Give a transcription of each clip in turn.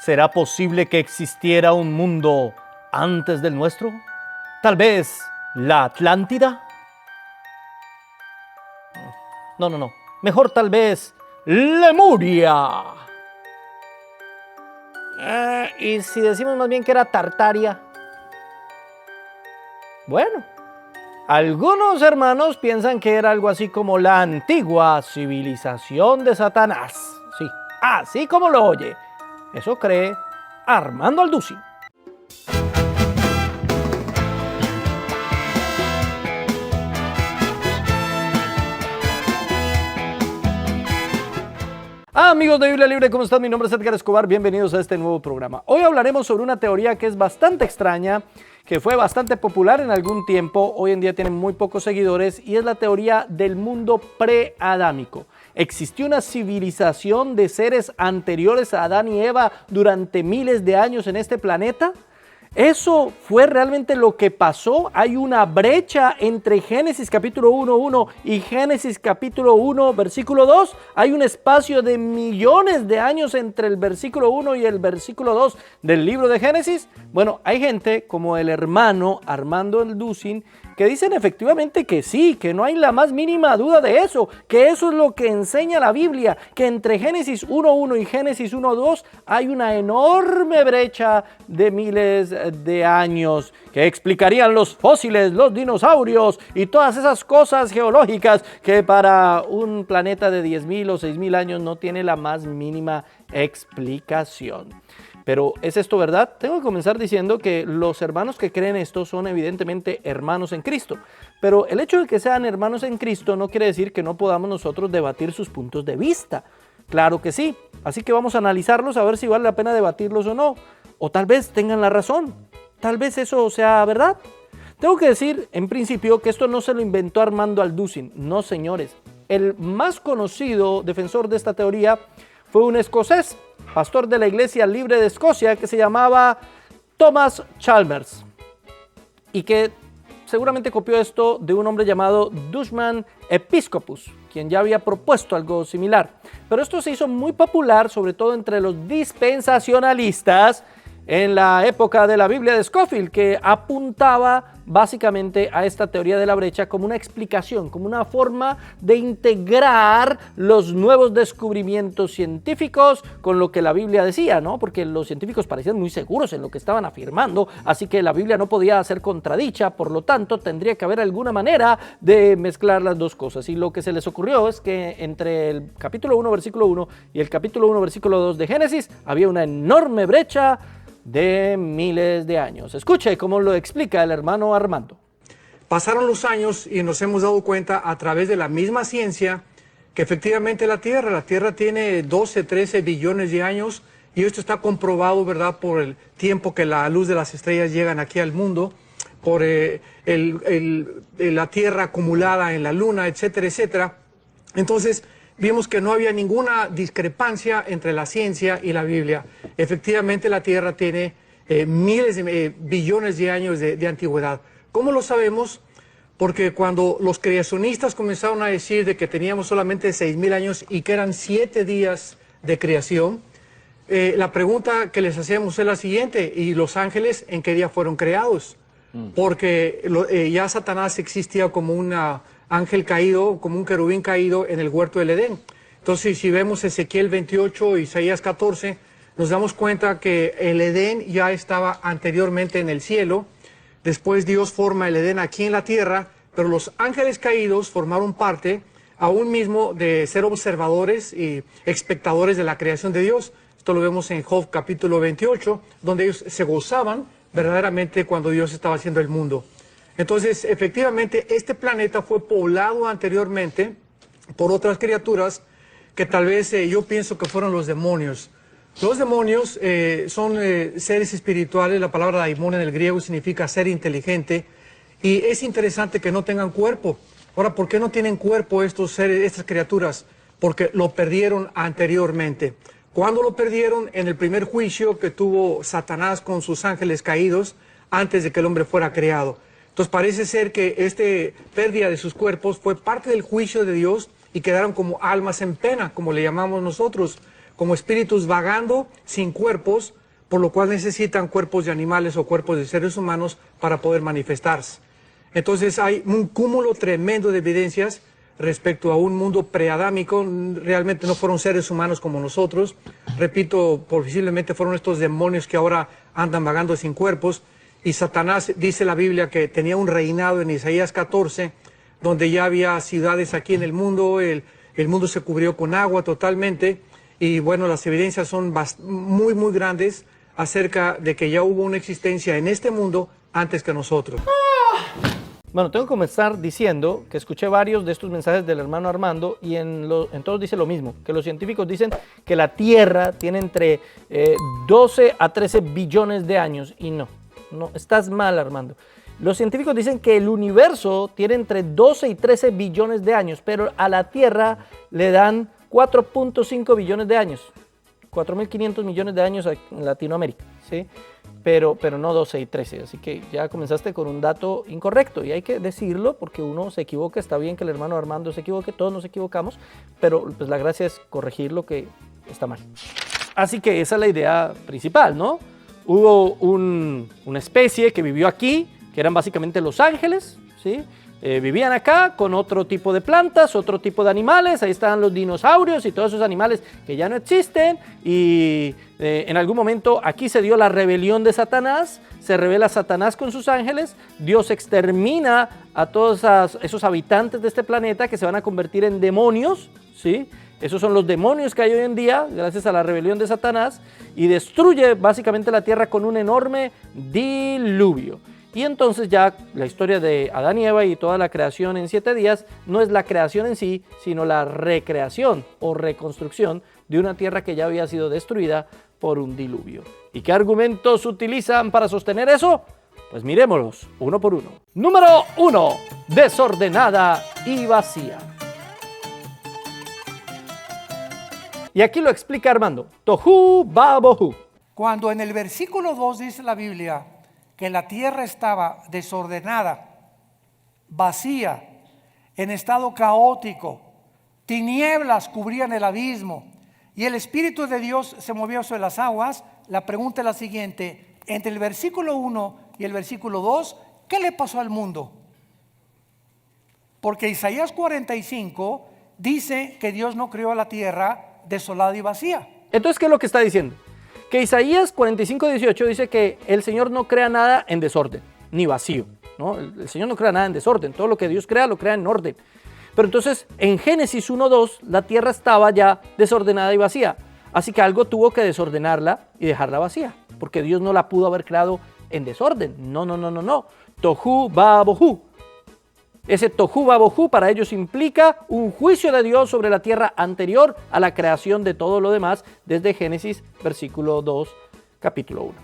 ¿Será posible que existiera un mundo antes del nuestro? ¿Tal vez la Atlántida? No. Mejor tal vez Lemuria. ¿Y si decimos más bien que era Tartaria? Bueno, algunos hermanos piensan que era algo así como la antigua civilización de Satanás. Sí, así como lo oye. Eso cree Armando Alducin. Amigos de Biblia Libre, ¿cómo están? Mi nombre es Edgar Escobar, bienvenidos a este nuevo programa. Hoy hablaremos sobre una teoría que es bastante extraña, que fue bastante popular en algún tiempo, hoy en día tiene muy pocos seguidores, y es la teoría del mundo preadámico. ¿Existió una civilización de seres anteriores a Adán y Eva durante miles de años en este planeta? ¿Eso fue realmente lo que pasó? ¿Hay una brecha entre Génesis capítulo 1:1 y Génesis capítulo 1 versículo 2? ¿Hay un espacio de millones de años entre el versículo 1 y el versículo 2 del libro de Génesis? Bueno, hay gente como el hermano Armando Alducin que dicen efectivamente que sí, que no hay la más mínima duda de eso, que eso es lo que enseña la Biblia, que entre Génesis 1:1 y Génesis 1:2 hay una enorme brecha de miles de años que explicarían los fósiles, los dinosaurios y todas esas cosas geológicas que para un planeta de 10,000 o 6,000 años no tiene la más mínima explicación. Pero ¿es esto verdad? Tengo que comenzar diciendo que los hermanos que creen esto son evidentemente hermanos en Cristo. Pero el hecho de que sean hermanos en Cristo no quiere decir que no podamos nosotros debatir sus puntos de vista. Claro que sí. Así que vamos a analizarlos a ver si vale la pena debatirlos o no. O tal vez tengan la razón. Tal vez eso sea verdad. Tengo que decir en principio que esto no se lo inventó Armando Alducin. No, señores. El más conocido defensor de esta teoría fue un escocés, pastor de la Iglesia Libre de Escocia, que se llamaba Thomas Chalmers, y que seguramente copió esto de un hombre llamado Dusman Episcopus, quien ya había propuesto algo similar. Pero esto se hizo muy popular, sobre todo entre los dispensacionalistas, en la época de la Biblia de Scofield, que apuntaba básicamente a esta teoría de la brecha como una explicación, como una forma de integrar los nuevos descubrimientos científicos con lo que la Biblia decía, ¿no? Porque los científicos parecían muy seguros en lo que estaban afirmando, así que la Biblia no podía ser contradicha, por lo tanto tendría que haber alguna manera de mezclar las dos cosas. Y lo que se les ocurrió es que entre el capítulo 1, versículo 1 y el capítulo 1, versículo 2 de Génesis había una enorme brecha de miles de años. Escuche cómo lo explica el hermano Armando. Pasaron los años y nos hemos dado cuenta a través de la misma ciencia que efectivamente la Tierra tiene 12, 13 billones de años, y esto está comprobado, ¿verdad?, por el tiempo que la luz de las estrellas llegan aquí al mundo, por la Tierra acumulada en la Luna, etcétera, etcétera. Entonces vimos que no había ninguna discrepancia entre la ciencia y la Biblia. Efectivamente, la Tierra tiene miles de billones de años de antigüedad. ¿Cómo lo sabemos? Porque cuando los creacionistas comenzaron a decir de que teníamos solamente 6,000 años y que eran 7 días de creación, la pregunta que les hacíamos es la siguiente: ¿y los ángeles en qué día fueron creados? Porque ya Satanás existía como un ángel caído, como un querubín caído en el huerto del Edén. Entonces, si vemos Ezequiel 28, Isaías 14, nos damos cuenta que el Edén ya estaba anteriormente en el cielo. Después Dios forma el Edén aquí en la tierra, pero los ángeles caídos formaron parte aún mismo de ser observadores y espectadores de la creación de Dios. Esto lo vemos en Job capítulo 28, donde ellos se gozaban verdaderamente cuando Dios estaba haciendo el mundo. Entonces, efectivamente, este planeta fue poblado anteriormente por otras criaturas que tal vez yo pienso que fueron los demonios. Los demonios son seres espirituales. La palabra daimon en el griego significa ser inteligente, y es interesante que no tengan cuerpo. Ahora, ¿por qué no tienen cuerpo estos seres, estas criaturas? Porque lo perdieron anteriormente. ¿Cuándo lo perdieron? En el primer juicio que tuvo Satanás con sus ángeles caídos antes de que el hombre fuera creado. Entonces parece ser que esta pérdida de sus cuerpos fue parte del juicio de Dios y quedaron como almas en pena, como le llamamos nosotros. como espíritus vagando sin cuerpos, por lo cual necesitan cuerpos de animales o cuerpos de seres humanos para poder manifestarse. Entonces hay un cúmulo tremendo de evidencias respecto a un mundo preadámico. Realmente no fueron seres humanos como nosotros. Repito, posiblemente fueron estos demonios que ahora andan vagando sin cuerpos. Y Satanás, dice la Biblia, que tenía un reinado en Isaías 14, donde ya había ciudades aquí en el mundo, el mundo se cubrió con agua totalmente. Y bueno, las evidencias son muy, muy grandes acerca de que ya hubo una existencia en este mundo antes que nosotros. Bueno, tengo que comenzar diciendo que escuché varios de estos mensajes del hermano Armando y en todos dice lo mismo, que los científicos dicen que la Tierra tiene entre 12 a 13 billones de años y no, estás mal, Armando. Los científicos dicen que el universo tiene entre 12 y 13 billones de años, pero a la Tierra le dan 4.5 billones de años, 4.500 millones de años en Latinoamérica, ¿sí? Pero no 12 y 13, así que ya comenzaste con un dato incorrecto y hay que decirlo porque uno se equivoca. Está bien que el hermano Armando se equivoque, todos nos equivocamos, pero pues la gracia es corregir lo que está mal. Así que esa es la idea principal, ¿no? Hubo una especie que vivió aquí, que eran básicamente los ángeles, ¿sí? Vivían acá con otro tipo de plantas, otro tipo de animales. Ahí estaban los dinosaurios y todos esos animales que ya no existen. Y en algún momento aquí se dio la rebelión de Satanás. Se rebela Satanás con sus ángeles. Dios extermina a todos esos habitantes de este planeta que se van a convertir en demonios, ¿sí? Esos son los demonios que hay hoy en día, gracias a la rebelión de Satanás. Y destruye básicamente la tierra con un enorme diluvio. Y entonces ya la historia de Adán y Eva y toda la creación en 7 días no es la creación en sí, sino la recreación o reconstrucción de una tierra que ya había sido destruida por un diluvio. ¿Y qué argumentos utilizan para sostener eso? Pues miremoslos uno por uno. Número 1. Desordenada y vacía. Y aquí lo explica Armando. Tohu babohu. Cuando en el versículo 2 dice la Biblia que la tierra estaba desordenada, vacía, en estado caótico, tinieblas cubrían el abismo y el Espíritu de Dios se movió sobre las aguas, la pregunta es la siguiente: entre el versículo 1 y el versículo 2, ¿qué le pasó al mundo? Porque Isaías 45 dice que Dios no creó la tierra desolada y vacía. Entonces, ¿qué es lo que está diciendo? Que Isaías 45:18 dice que el Señor no crea nada en desorden, ni vacío, ¿no? El Señor no crea nada en desorden, todo lo que Dios crea lo crea en orden. Pero entonces en Génesis 1:2 la tierra estaba ya desordenada y vacía, así que algo tuvo que desordenarla y dejarla vacía, porque Dios no la pudo haber creado en desorden. No. Tohu babohu. Ese tohu babohu para ellos implica un juicio de Dios sobre la tierra anterior a la creación de todo lo demás desde Génesis versículo 2, capítulo 1.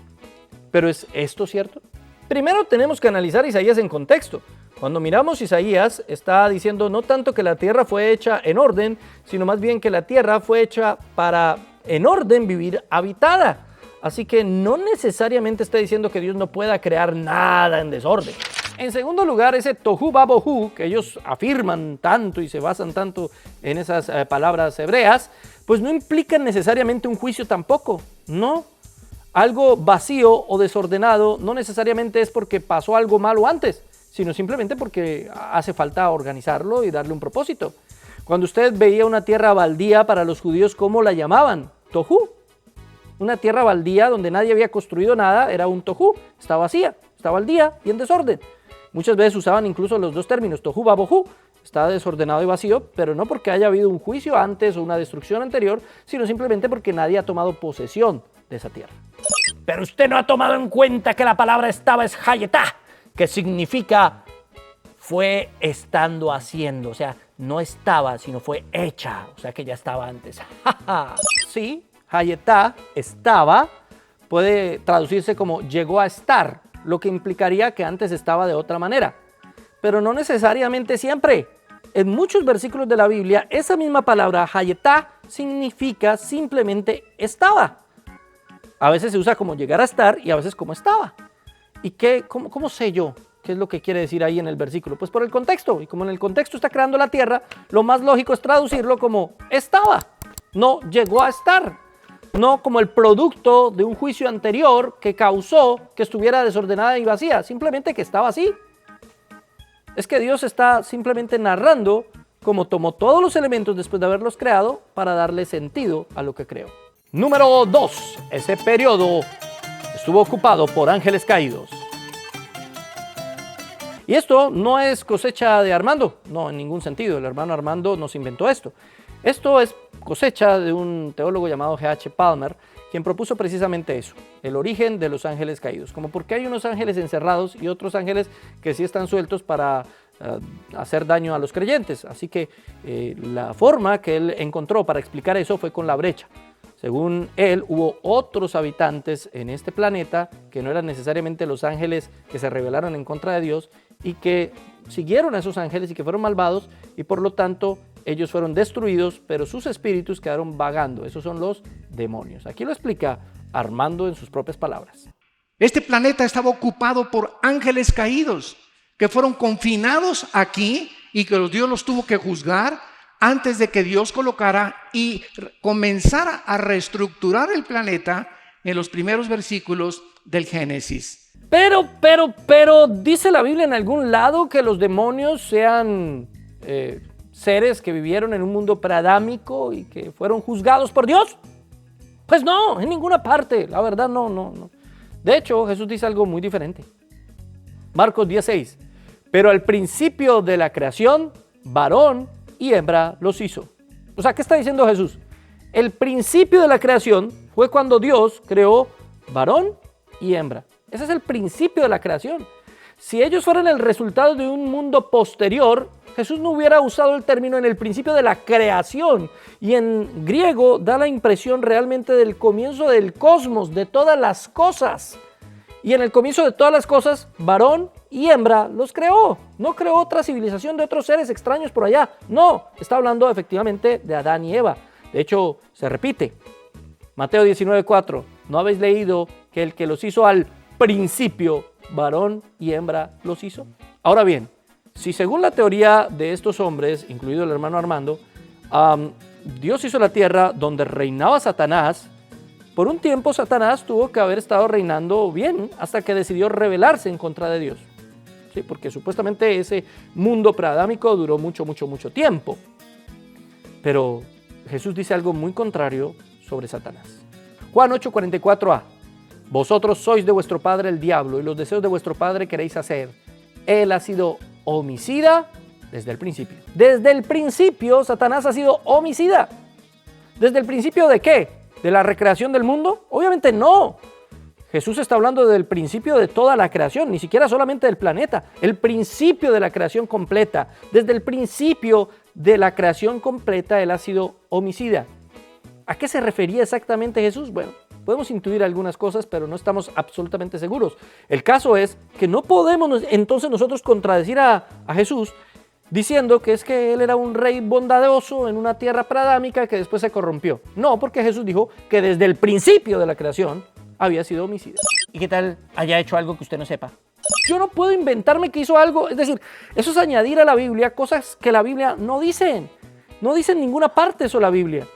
¿Pero es esto cierto? Primero tenemos que analizar Isaías en contexto. Cuando miramos Isaías está diciendo no tanto que la tierra fue hecha en orden, sino más bien que la tierra fue hecha para en orden vivir habitada. Así que no necesariamente está diciendo que Dios no pueda crear nada en desorden. En segundo lugar, ese tohu babohu, que ellos afirman tanto y se basan tanto en esas palabras hebreas, pues no implican necesariamente un juicio tampoco, ¿no? Algo vacío o desordenado no necesariamente es porque pasó algo malo antes, sino simplemente porque hace falta organizarlo y darle un propósito. Cuando usted veía una tierra baldía para los judíos, ¿cómo la llamaban? Tohu. Una tierra baldía donde nadie había construido nada era un tohu, está vacía, está baldía y en desorden. Muchas veces usaban incluso los dos términos, tohu babohu, está desordenado y vacío, pero no porque haya habido un juicio antes o una destrucción anterior, sino simplemente porque nadie ha tomado posesión de esa tierra. Pero usted no ha tomado en cuenta que la palabra estaba es hayetá, que significa fue estando haciendo, o sea, no estaba, sino fue hecha, o sea que ya estaba antes. Sí, hayetá, estaba, puede traducirse como llegó a estar, lo que implicaría que antes estaba de otra manera, pero no necesariamente siempre. En muchos versículos de la Biblia, esa misma palabra, hayetá, significa simplemente estaba. A veces se usa como llegar a estar y a veces como estaba. ¿Y cómo sé yo qué es lo que quiere decir ahí en el versículo? Pues por el contexto, y como en el contexto está creando la tierra, lo más lógico es traducirlo como estaba. no llegó a estar, no como el producto de un juicio anterior que causó que estuviera desordenada y vacía, simplemente que estaba así. Es que Dios está simplemente narrando cómo tomó todos los elementos después de haberlos creado para darle sentido a lo que creó. Número 2. Ese periodo estuvo ocupado por ángeles caídos. Y esto no es cosecha de Armando, no, en ningún sentido. El hermano Armando nos inventó esto. Esto es cosecha de un teólogo llamado G.H. Palmer, quien propuso precisamente eso, el origen de los ángeles caídos. Como porque hay unos ángeles encerrados y otros ángeles que sí están sueltos para hacer daño a los creyentes. Así que la forma que él encontró para explicar eso fue con la brecha. Según él, hubo otros habitantes en este planeta que no eran necesariamente los ángeles que se rebelaron en contra de Dios y que siguieron a esos ángeles y que fueron malvados y por lo tanto ellos fueron destruidos, pero sus espíritus quedaron vagando. Esos son los demonios. Aquí lo explica Armando en sus propias palabras. Este planeta estaba ocupado por ángeles caídos que fueron confinados aquí y que Dios los tuvo que juzgar antes de que Dios colocara y comenzara a reestructurar el planeta en los primeros versículos del Génesis. Pero, ¿dice la Biblia en algún lado que los demonios sean seres que vivieron en un mundo preadámico y que fueron juzgados por Dios? Pues no, en ninguna parte, la verdad no. De hecho, Jesús dice algo muy diferente. Marcos 10:6. Pero al principio de la creación, varón y hembra los hizo. O sea, ¿qué está diciendo Jesús? El principio de la creación fue cuando Dios creó varón y hembra. Ese es el principio de la creación. Si ellos fueran el resultado de un mundo posterior, Jesús no hubiera usado el término en el principio de la creación. Y en griego da la impresión realmente del comienzo del cosmos, de todas las cosas. Y en el comienzo de todas las cosas, varón y hembra los creó. No creó otra civilización de otros seres extraños por allá. No, está hablando efectivamente de Adán y Eva. De hecho, se repite. Mateo 19:4. ¿No habéis leído que el que los hizo al principio, varón y hembra los hizo? Ahora bien, si según la teoría de estos hombres, incluido el hermano Armando, Dios hizo la tierra donde reinaba Satanás, por un tiempo Satanás tuvo que haber estado reinando bien hasta que decidió rebelarse en contra de Dios. Sí, porque supuestamente ese mundo preadámico duró mucho tiempo. Pero Jesús dice algo muy contrario sobre Satanás. Juan 8:44a. Vosotros sois de vuestro padre el diablo y los deseos de vuestro padre queréis hacer. Él ha sido homicida desde el principio. Desde el principio Satanás ha sido homicida. ¿Desde el principio de qué? ¿De la recreación del mundo? Obviamente no. Jesús está hablando del principio de toda la creación, ni siquiera solamente del planeta. El principio de la creación completa. Desde el principio de la creación completa Él ha sido homicida. ¿A qué se refería exactamente Jesús? Bueno, podemos intuir algunas cosas, pero no estamos absolutamente seguros. El caso es que no podemos entonces nosotros contradecir a Jesús diciendo que es que Él era un rey bondadoso en una tierra preadámica que después se corrompió. No, porque Jesús dijo que desde el principio de la creación había sido homicida. ¿Y qué tal haya hecho algo que usted no sepa? Yo no puedo inventarme que hizo algo. Es decir, eso es añadir a la Biblia cosas que la Biblia no dice. No dice en ninguna parte eso la Biblia.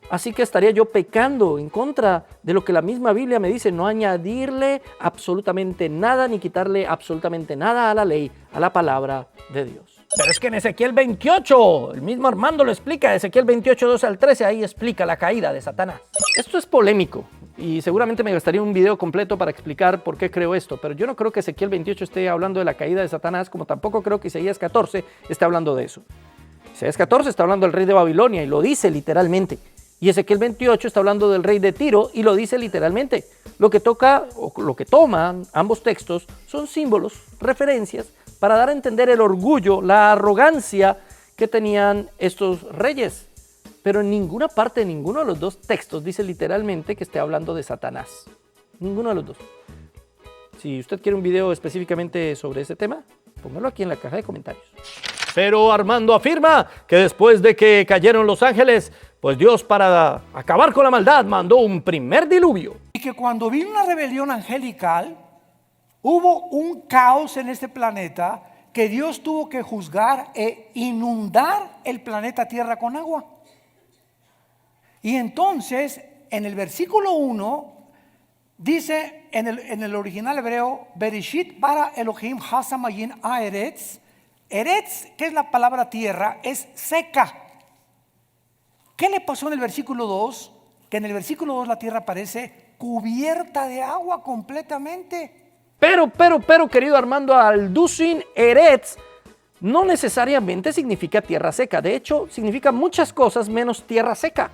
Así que estaría yo pecando en contra de lo que la misma Biblia me dice, no añadirle absolutamente nada ni quitarle absolutamente nada a la ley, a la palabra de Dios. Pero es que en Ezequiel 28, el mismo Armando lo explica, Ezequiel 28, 12 al 13, ahí explica la caída de Satanás. Esto es polémico y seguramente me gastaría un video completo para explicar por qué creo esto, pero yo no creo que Ezequiel 28 esté hablando de la caída de Satanás, como tampoco creo que Isaías 14 esté hablando de eso. Isaías 14 está hablando del rey de Babilonia y lo dice literalmente. Y Ezequiel 28 está hablando del rey de Tiro y lo dice literalmente. Lo que toman ambos textos son símbolos, referencias, para dar a entender el orgullo, la arrogancia que tenían estos reyes. Pero en ninguna parte, en ninguno de los dos textos dice literalmente que esté hablando de Satanás. Ninguno de los dos. Si usted quiere un video específicamente sobre ese tema, póngalo aquí en la caja de comentarios. Pero Armando afirma que después de que cayeron los ángeles, pues Dios para acabar con la maldad mandó un primer diluvio. Y que cuando vino una rebelión angelical, hubo un caos en este planeta que Dios tuvo que juzgar e inundar el planeta Tierra con agua. Y entonces, en el versículo 1, dice en el original hebreo, Bereshit bara Elohim hasamayin aeretz. Eretz, que es la palabra tierra, es seca. ¿Qué le pasó en el versículo 2? Que en el versículo 2 la tierra parece cubierta de agua completamente. Pero, querido Armando Alducin, Eretz no necesariamente significa tierra seca. De hecho, significa muchas cosas menos tierra seca.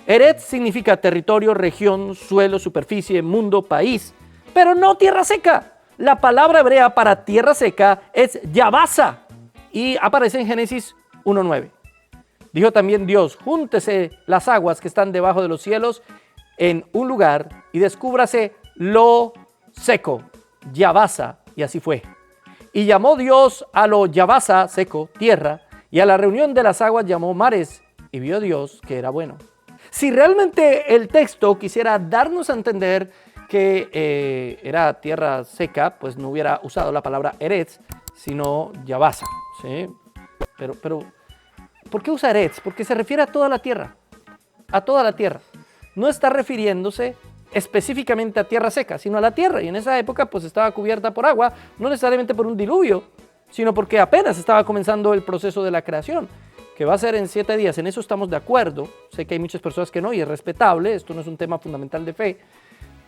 Eretz significa territorio, región, suelo, superficie, mundo, país, pero no tierra seca. La palabra hebrea para tierra seca es Yabasa y aparece en Génesis 1:9. Dijo también Dios: júntese las aguas que están debajo de los cielos en un lugar y descúbrase lo seco, Yabasa, y así fue. Y llamó Dios a lo Yabasa, seco, tierra, y a la reunión de las aguas llamó mares, y vio Dios que era bueno. Si realmente el texto quisiera darnos a entender que era tierra seca, pues no hubiera usado la palabra Eretz, sino Yabasa, ¿sí? Pero, ¿por qué usa Eretz? Porque se refiere a toda la tierra, No está refiriéndose específicamente a tierra seca, sino a la tierra, y en esa época pues estaba cubierta por agua, no necesariamente por un diluvio, sino porque apenas estaba comenzando el proceso de la creación, que va a ser en 7 días. En eso estamos de acuerdo. Sé que hay muchas personas que no, y es respetable, esto no es un tema fundamental de fe,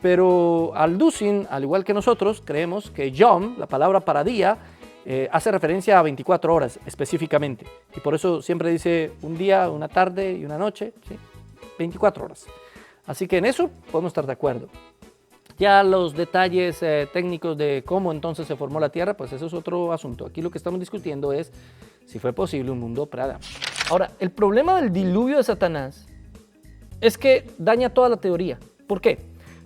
pero Alducin, al igual que nosotros, creemos que Yom, la palabra para día, hace referencia a 24 horas específicamente, y por eso siempre dice un día, una tarde y una noche, ¿sí? 24 horas. Así que en eso podemos estar de acuerdo. Ya los detalles técnicos de cómo entonces se formó la Tierra, pues eso es otro asunto. Aquí lo que estamos discutiendo es si fue posible un mundo pre-Adán. Ahora, el problema del diluvio de Satanás es que daña toda la teoría. ¿Por qué?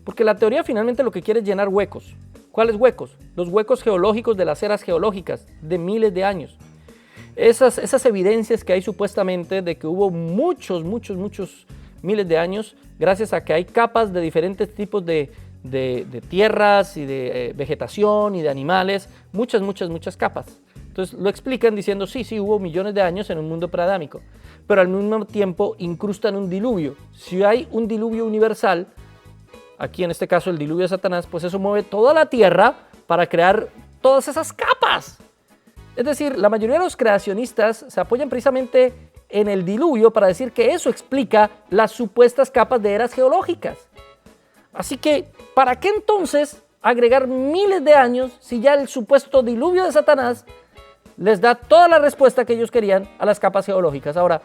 Porque la teoría finalmente lo que quiere es llenar huecos. ¿Cuáles huecos? Los huecos geológicos de las eras geológicas de miles de años. Esas evidencias que hay supuestamente de que hubo muchos miles de años, gracias a que hay capas de diferentes tipos de tierras y de vegetación y de animales, muchas capas. Entonces lo explican diciendo sí, hubo millones de años en un mundo preadámico, pero al mismo tiempo incrustan un diluvio. Si hay un diluvio universal, aquí en este caso el diluvio de Satanás, pues eso mueve toda la tierra para crear todas esas capas. Es decir, la mayoría de los creacionistas se apoyan precisamente en el diluvio para decir que eso explica las supuestas capas de eras geológicas. Así que, ¿para qué entonces agregar miles de años si ya el supuesto diluvio de Satanás les da toda la respuesta que ellos querían a las capas geológicas? Ahora,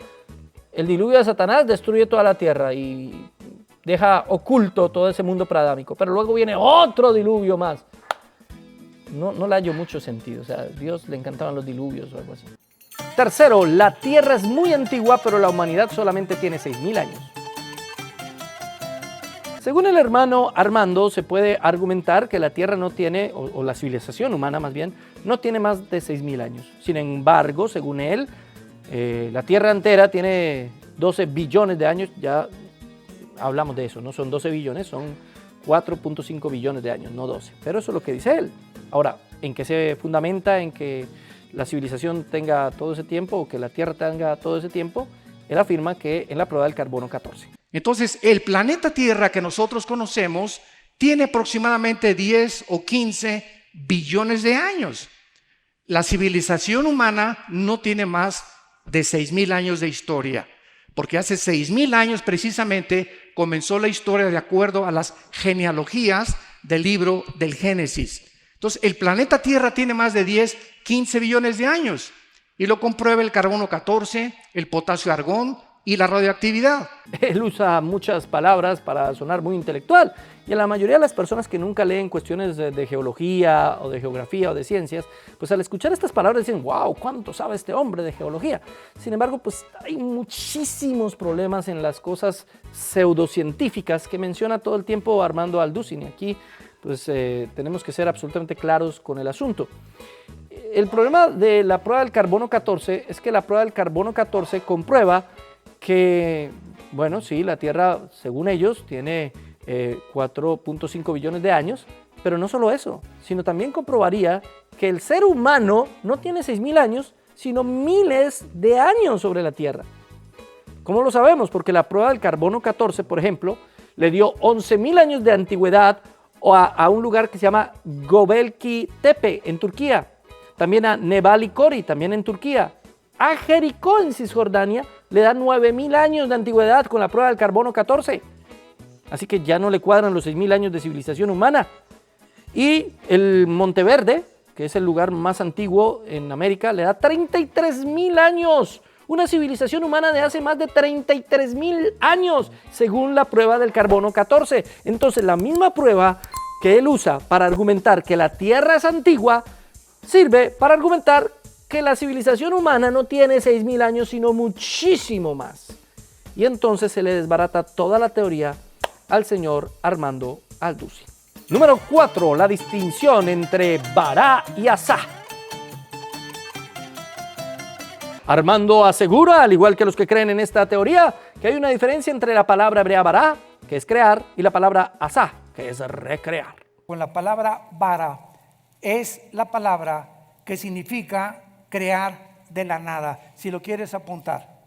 el diluvio de Satanás destruye toda la tierra y deja oculto todo ese mundo preadámico, pero luego viene otro diluvio más. No le hallo mucho sentido. O sea, a Dios le encantaban los diluvios o algo así. Tercero, la Tierra es muy antigua, pero la humanidad solamente tiene 6.000 años. Según el hermano Armando, se puede argumentar que la Tierra no tiene, o la civilización humana más bien, no tiene más de 6.000 años. Sin embargo, según él, la Tierra entera tiene 12 billones de años. Ya hablamos de eso, no son 12 billones, son 4.5 billones de años, no 12. Pero eso es lo que dice él. Ahora, ¿en qué se fundamenta en que la civilización tenga todo ese tiempo o que la Tierra tenga todo ese tiempo? Él afirma que en la prueba del carbono 14. Entonces, el planeta Tierra que nosotros conocemos tiene aproximadamente 10 o 15 billones de años. La civilización humana no tiene más de 6.000 años de historia, porque hace 6.000 años precisamente comenzó la historia de acuerdo a las genealogías del libro del Génesis. Entonces, el planeta Tierra tiene más de 10, 15 billones de años, y lo comprueba el carbono 14, el potasio argón y la radioactividad. Él usa muchas palabras para sonar muy intelectual, y a la mayoría de las personas que nunca leen cuestiones de geología o de geografía o de ciencias, pues al escuchar estas palabras dicen, wow, ¿cuánto sabe este hombre de geología? Sin embargo, pues hay muchísimos problemas en las cosas pseudocientíficas que menciona todo el tiempo Armando Alducin, y aquí pues tenemos que ser absolutamente claros con el asunto. El problema de la prueba del carbono 14 es que la prueba del carbono 14 comprueba que, bueno, sí, la Tierra, según ellos, tiene 4.5 billones de años, pero no solo eso, sino también comprobaría que el ser humano no tiene 6.000 años, sino miles de años sobre la Tierra. ¿Cómo lo sabemos? Porque la prueba del carbono 14, por ejemplo, le dio 11.000 años de antigüedad a un lugar que se llama Göbekli Tepe en Turquía, también a Nebali Kori, también en Turquía. A Jericó en Cisjordania le da 9.000 años de antigüedad con la prueba del carbono 14. Así que ya no le cuadran los 6.000 años de civilización humana. Y el Monteverde, que es el lugar más antiguo en América, le da 33.000 años. Una civilización humana de hace más de 33.000 años, según la prueba del carbono 14. Entonces, la misma prueba que él usa para argumentar que la Tierra es antigua, sirve para argumentar que la civilización humana no tiene 6.000 años, sino muchísimo más. Y entonces se le desbarata toda la teoría al señor Armando Alducin. Número 4, la distinción entre Bará y Asá. Armando asegura, al igual que los que creen en esta teoría, que hay una diferencia entre la palabra hebrea Bará, que es crear, y la palabra Asá, que es recrear. Con la palabra bara es la palabra que significa crear de la nada, si lo quieres apuntar.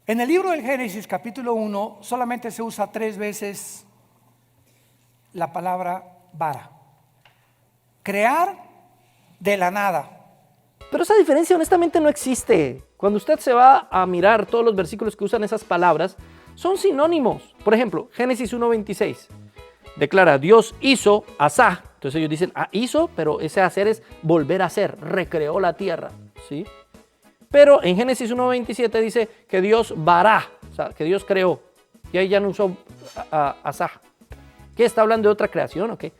En el libro del Génesis capítulo 1 solamente se usa 3 veces la palabra bara. Crear de la nada. Pero esa diferencia honestamente no existe. Cuando usted se va a mirar todos los versículos que usan esas palabras, son sinónimos. Por ejemplo, Génesis 1:26 declara, Dios hizo Asá. Entonces ellos dicen, hizo, pero ese hacer es volver a hacer, recreó la tierra, ¿sí? Pero en Génesis 1:27 dice que Dios bará, o sea, que Dios creó. Y ahí ya no usó Asá. ¿Qué? ¿Está hablando de otra creación o qué?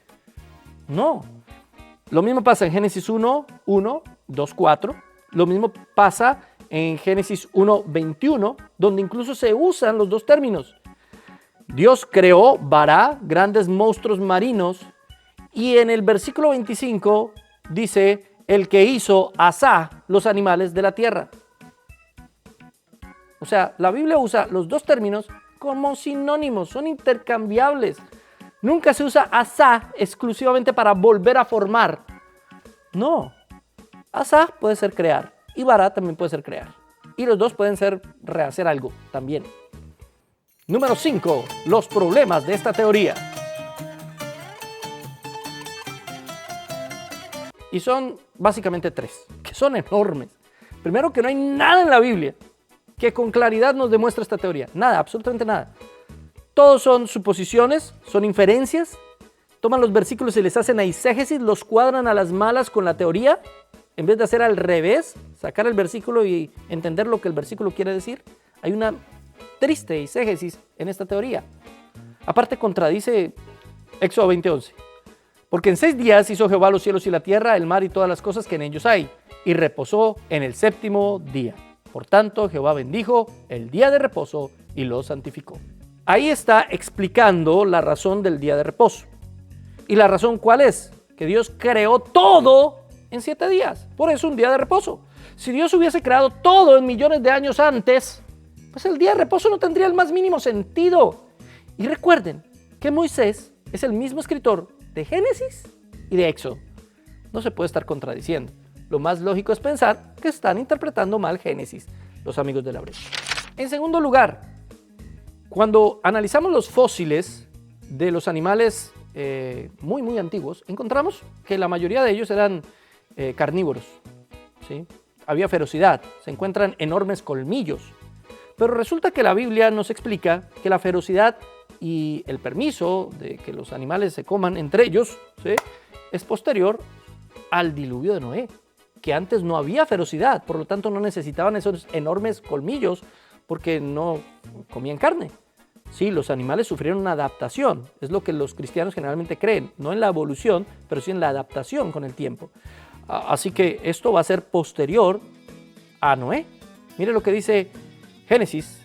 No. Lo mismo pasa en Génesis 1:1, 2:4. Lo mismo pasa en Génesis 1:21, donde incluso se usan los dos términos. Dios creó, bará, grandes monstruos marinos. Y en el versículo 25 dice, el que hizo Asá, los animales de la tierra. O sea, la Biblia usa los dos términos como sinónimos, son intercambiables. Nunca se usa Asá exclusivamente para volver a formar. No. Asá puede ser crear y bará también puede ser crear. Y los dos pueden ser rehacer algo también. Número 5. Los problemas de esta teoría. Y son básicamente 3, que son enormes. Primero, que no hay nada en la Biblia que con claridad nos demuestre esta teoría. Nada, absolutamente nada. Todos son suposiciones, son inferencias. Toman los versículos y les hacen eisegesis, los cuadran a las malas con la teoría. En vez de hacer al revés, sacar el versículo y entender lo que el versículo quiere decir, hay una triste eisegesis en esta teoría. Aparte, contradice Éxodo 20:11. Porque en 6 días hizo Jehová los cielos y la tierra, el mar y todas las cosas que en ellos hay, y reposó en el 7º día. Por tanto, Jehová bendijo el día de reposo y lo santificó. Ahí está explicando la razón del día de reposo. ¿Y la razón cuál es? Que Dios creó todo en 7 días. Por eso un día de reposo. Si Dios hubiese creado todo en millones de años antes, pues el día de reposo no tendría el más mínimo sentido. Y recuerden que Moisés es el mismo escritor de Génesis y de Éxodo. No se puede estar contradiciendo. Lo más lógico es pensar que están interpretando mal Génesis, los amigos de la brecha. En segundo lugar, cuando analizamos los fósiles de los animales muy antiguos, encontramos que la mayoría de ellos eran carnívoros, ¿sí? Había ferocidad, se encuentran enormes colmillos. Pero resulta que la Biblia nos explica que la ferocidad y el permiso de que los animales se coman entre ellos, ¿sí?, es posterior al diluvio de Noé, que antes no había ferocidad, por lo tanto no necesitaban esos enormes colmillos porque no comían carne. Sí, los animales sufrieron una adaptación, es lo que los cristianos generalmente creen, no en la evolución, pero sí en la adaptación con el tiempo. Así que esto va a ser posterior a Noé. Mire lo que dice Génesis,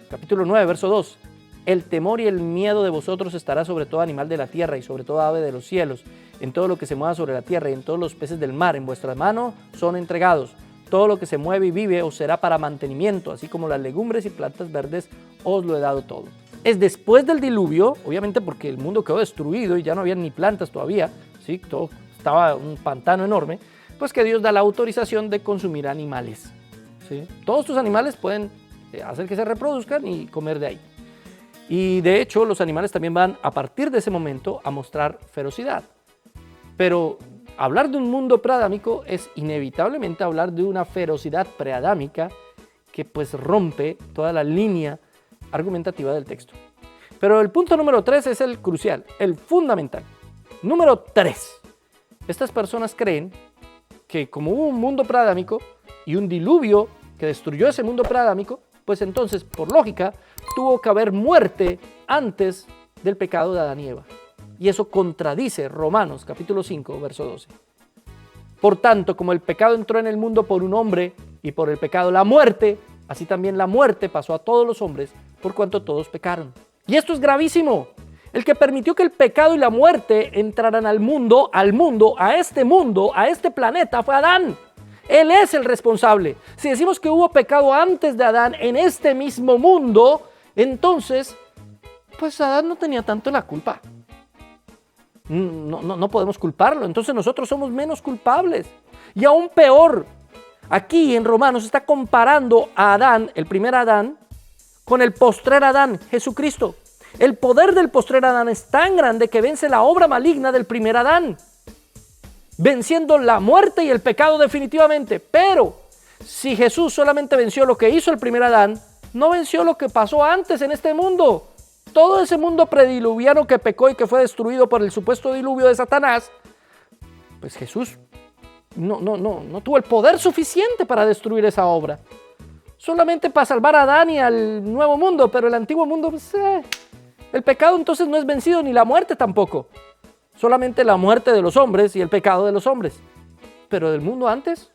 capítulo 9, verso 2. El temor y el miedo de vosotros estará sobre todo animal de la tierra y sobre toda ave de los cielos, en todo lo que se mueva sobre la tierra y en todos los peces del mar, en vuestra mano son entregados. Todo lo que se mueve y vive os será para mantenimiento, así como las legumbres y plantas verdes os lo he dado todo. Es después del diluvio, obviamente porque el mundo quedó destruido y ya no había ni plantas todavía, ¿sí? Todo estaba un pantano enorme, pues que Dios da la autorización de consumir animales, ¿sí? Todos tus animales pueden hacer que se reproduzcan y comer de ahí. Y de hecho, los animales también van a partir de ese momento a mostrar ferocidad. Pero hablar de un mundo preadámico es inevitablemente hablar de una ferocidad preadámica que pues rompe toda la línea argumentativa del texto. Pero el punto número 3 es el crucial, el fundamental. Número 3. Estas personas creen que como hubo un mundo preadámico y un diluvio que destruyó ese mundo preadámico, pues entonces, por lógica, tuvo que haber muerte antes del pecado de Adán y Eva. Y eso contradice Romanos capítulo 5, verso 12. Por tanto, como el pecado entró en el mundo por un hombre y por el pecado la muerte, así también la muerte pasó a todos los hombres por cuanto todos pecaron. Y esto es gravísimo. El que permitió que el pecado y la muerte entraran al mundo, a este planeta, fue Adán. Él es el responsable. Si decimos que hubo pecado antes de Adán en este mismo mundo, entonces, pues Adán no tenía tanto la culpa. No podemos culparlo. Entonces nosotros somos menos culpables. Y aún peor, aquí en Romanos está comparando a Adán, el primer Adán, con el postrer Adán, Jesucristo. El poder del postrer Adán es tan grande que vence la obra maligna del primer Adán, venciendo la muerte y el pecado definitivamente. Pero si Jesús solamente venció lo que hizo el primer Adán, no venció lo que pasó antes en este mundo. Todo ese mundo prediluviano que pecó y que fue destruido por el supuesto diluvio de Satanás, pues Jesús no tuvo el poder suficiente para destruir esa obra. Solamente para salvar a Adán y al nuevo mundo, pero el antiguo mundo, pues, el pecado entonces no es vencido, ni la muerte tampoco. Solamente la muerte de los hombres y el pecado de los hombres. Pero del mundo antes,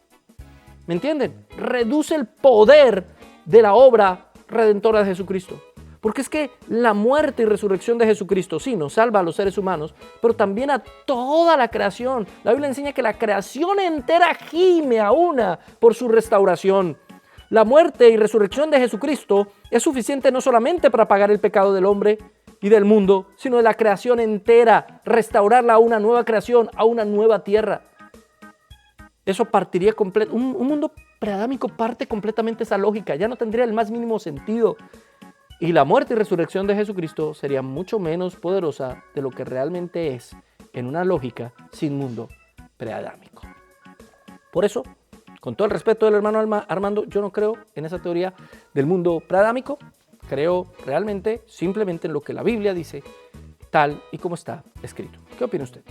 ¿me entienden? Reduce el poder de la obra redentora de Jesucristo. Porque es que la muerte y resurrección de Jesucristo sí nos salva a los seres humanos, pero también a toda la creación. La Biblia enseña que la creación entera gime a una por su restauración. La muerte y resurrección de Jesucristo es suficiente no solamente para pagar el pecado del hombre y del mundo, sino de la creación entera, restaurarla a una nueva creación, a una nueva tierra. Eso partiría completo. Un mundo preadámico parte completamente esa lógica, ya no tendría el más mínimo sentido. Y la muerte y resurrección de Jesucristo sería mucho menos poderosa de lo que realmente es en una lógica sin mundo preadámico. Por eso, con todo el respeto del hermano Armando, yo no creo en esa teoría del mundo preadámico. Creo realmente, simplemente en lo que la Biblia dice, tal y como está escrito. ¿Qué opina usted?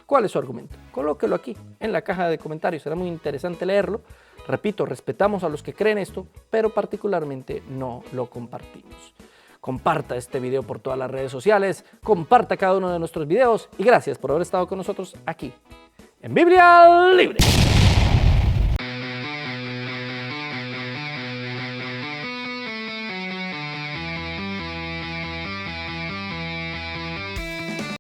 ¿Cuál es su argumento? Colóquelo aquí en la caja de comentarios. Será muy interesante leerlo. Repito, respetamos a los que creen esto, pero particularmente no lo compartimos. Comparta este video por todas las redes sociales, comparta cada uno de nuestros videos y gracias por haber estado con nosotros aquí en Biblia Libre.